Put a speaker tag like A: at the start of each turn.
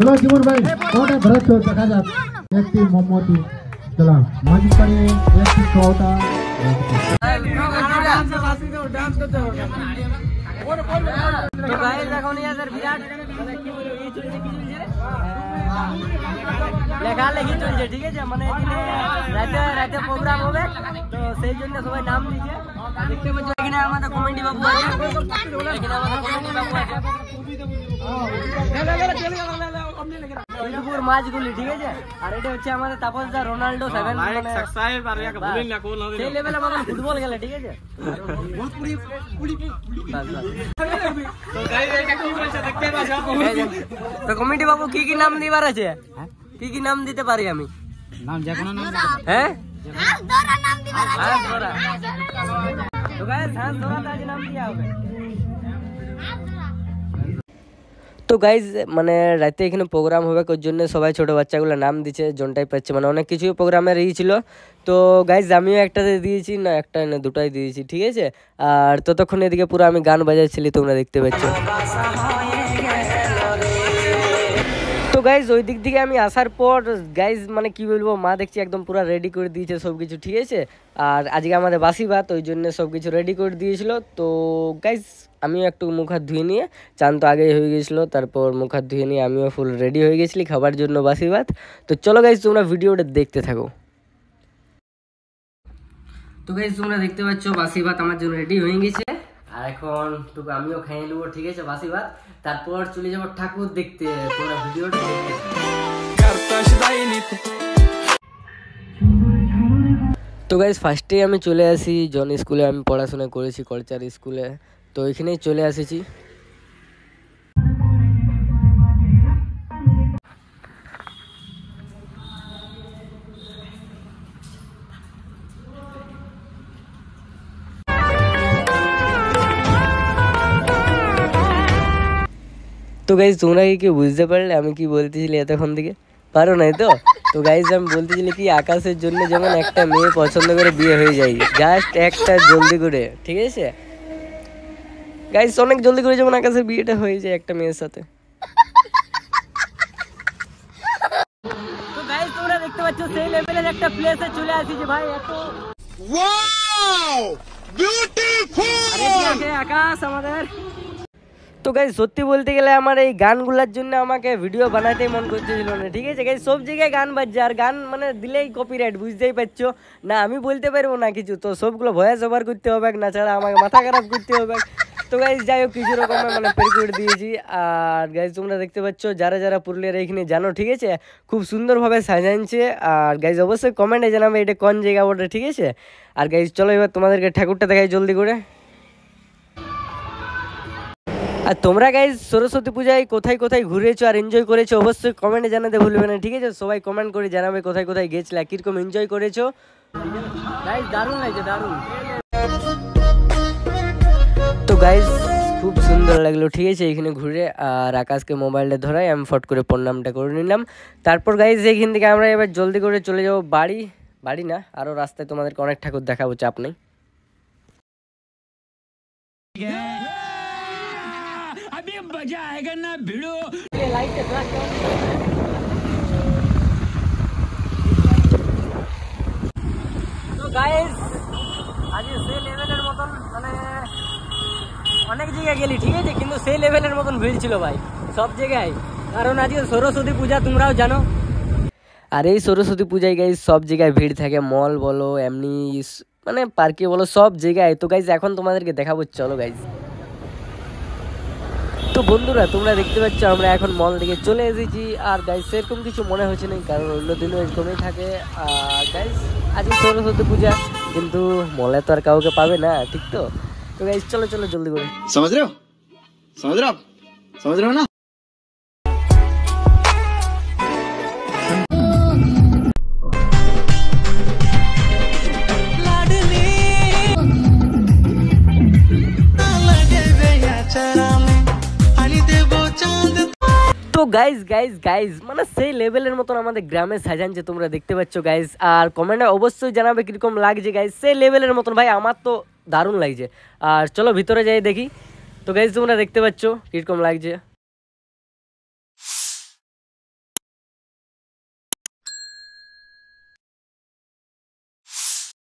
A: चलो जीवन भाई कौन है भरत तो देखा जा एक टीम मोमोती चला माजी पड़े एक टीम छोटा डांस करते हो तो गाइस देखो नहीं यार विराट কি বলে এই চলছে কি চলছে লেখা লেখি চলছে ঠিক আছে মানে এখানে রাতে রাতে প্রোগ্রাম হবে তো সেই জন্য সবাই নাম দিয়েছে দেখতে পাচ্ছ এখানে আমাদের কমিটি বাবু আছে এখানে আমাদের কমিটি বাবু আছে দুপুর মাছগুলি ঠিক আছে আর এটা হচ্ছে আমাদের তাপসদা রোনাল্ডো 7 মানে সাহেব আর ইয়াকে ভুলেন না কোন হবে সেই লেভেলে আমাদের ফুটবল খেলে ঠিক আছে বহুত পুরি তো গাইস এটা কি বলছে দেখতে পাচ্ছ তো কমিটি বাবু কি নাম দিবার আছে কি নাম দিতে পারি আমি নাম যে কোনো নাম হ্যাঁ দোরা নাম দিবার আছে দোরা তো গাইস দোরা আজ নাম দিয়া হবে তো গাইজ মানে রাতে এখানে প্রোগ্রাম হবে ওর জন্য সবাই ছোটো বাচ্চাগুলো নাম দিচ্ছে জনটাই পাচ্ছে মানে অনেক কিছু প্রোগ্রামের ছিল তো গাইজ আমিও একটাতে দিয়েছি না একটা না দুটাই দিয়েছি ঠিক আছে আর ততক্ষণ এদিকে পুরো আমি গান বাজাচ্ছিলি তোমরা দেখতে পাচ্ছ তো গাইজ ওই দিক থেকে আমি আসার পর গাইজ মানে কি বলবো মা দেখছি একদম পুরো রেডি করে দিয়েছে সব কিছু ঠিক আছে আর আজকে আমাদের বাসি ভাত ওই জন্য সব কিছু রেডি করে দিয়েছিল তো গাইজ আমিও একটু মুখ হাত ধুয়ে নিয়ে চান তো আগেই হয়ে গেছিলো তারপর মুখ হাত ধুয়ে নিয়ে আমিও ফুল রেডি হয়ে গেছিলি খাবার জন্য বাসি ভাত তো চলো গাইজ তোমরা ভিডিওটা দেখতে থাকো তো গাইজ তোমরা দেখতে পাচ্ছ বাসি ভাত আমার জন্য রেডি হয়ে গেছে আর এখন তো আমিও খেয়ে নেবো ঠিক আছে বাসি ভাত তারপর চলে যাবো ঠাকুর দেখতে তোমরা ভিডিওটা দেখতে তো গাইজ ফার্স্টে আমি চলে আসি জন স্কুলে আমি পড়াশোনা করেছি কলচার স্কুলে তো এখানেই চলে এসেছি তো গাইজ তোমরা কি বুঝতে পারলে আমি কি বলতেছিলি এতক্ষণ থেকে পারো নাই তো তো গাইজ আমি বলতেছিলি কি আকাশের জন্য যেমন একটা মেয়ে পছন্দ করে বিয়ে হয়ে যায় জাস্ট একটা জলদি করে ঠিক আছে গাইস অনেক জলদি করে যেমন আকাশের বিয়েটা হয়ে যায় একটা মেয়ের সাথে তো গাইস তোমরা দেখতে পাচ্ছ সেই লেভেলের একটা প্লেসে চলে আসিছি ভাই এত ওয়াও বিউটিফুল আরে কি আছে আকাশ আমাদের তো গাইস সত্যি বলতে গেলে আমার এই গানগুলোর জন্য আমাকে ভিডিও বানাতে মন করতেছিল না ঠিক আছে গাইস সব জায়গায় গান বাজছে আর গান মানে দিলেই কপিরাইট বুঝতেই পারছো না আমি বলতে পারবো না কিছু তো সবগুলো ভয়েস ওভার করতে হবে না ছাড়া আমাকে মাথা খারাপ করতে হবে তো গাইস যাই হোক কিছু রকম মানে প্রিকোড দিয়েছি আর গাইস তোমরা দেখতে পাচ্ছ যারা যারা পুরুলিয়ার এইখানে জানো ঠিক আছে খুব সুন্দরভাবে সাজাইছে আর গাইস অবশ্যই কমেন্টে জানাবে এটা কোন জায়গা ওটা ঠিক আছে আর গাইস চলো এবার তোমাদেরকে ঠাকুরটা দেখাই জলদি করে আর তোমরা গাইস সরস্বতী পূজায় কোথায় কোথায় ঘুরেছো আর এনজয় করেছো অবশ্যই কমেন্টে জানাতে ভুলবে না ঠিক আছে সবাই কমেন্ট করে জানাবে কোথায় কোথায় গেছলা কিরকম এনজয় করেছো গাইস দারুণ লাগছে দারুণ তো গাইস খুব সুন্দর লাগলো ঠিক আছে এখানে ঘুরে আর আকাশকে মোবাইলটা ধরাই আমি ফট করে প্রণামটা করে নিলাম তারপর গাইস এখান থেকে আমরা এবার জলদি করে চলে যাবো বাড়ি না আরও রাস্তায় তোমাদেরকে অনেক ঠাকুর দেখাবো চাপ নেই अभी मजा आएगा ना भिड़ो तो गाइस आज से लेवलेर मतन माने অনেক জায়গায় গেলি ঠিক আছে কিন্তু সেই লেভেলের মতন ভিড় ছিল ভাই সব জায়গায় কারণ আজকে সরস্বতী পূজা তোমরাও জানো আর এই সরস্বতী পূজায় গাইস সব জায়গায় ভিড় থাকে মল বলো এমনি মানে পার্কে বলো সব জায়গায় তো গাইস এখন তোমাদেরকে দেখাবো চলো গাইস তো বন্ধুরা তোমরা দেখতে পাচ্ছ আমরা এখন মল থেকে চলে এসেছি আর গাইস সেরকম কিছু মনে হচ্ছে না কারণ অন্য দিনও এরকমই থাকে আর গাইস আজকে সরস্বতী পূজা কিন্তু মলে তো আর কাউকে পাবে না ঠিক তো तो गाइस चलो चलो जल्दी करो समझ रहे हो ना तो गाइज মানে সেই লেভেলের মতন আমাদের গ্রামে সাজানছে তোমরা দেখতে পাচ্ছ গাইজ আর কমেন্টে অবশ্যই জানাবে কিরকম লাগছে গাইজ সেই লেভেলের মতন ভাই আমার তো দারুণ লাগছে আর চলো ভিতরে যাই দেখি তো গাইজ তোমরা দেখতে পাচ্ছ কিরকম লাগছে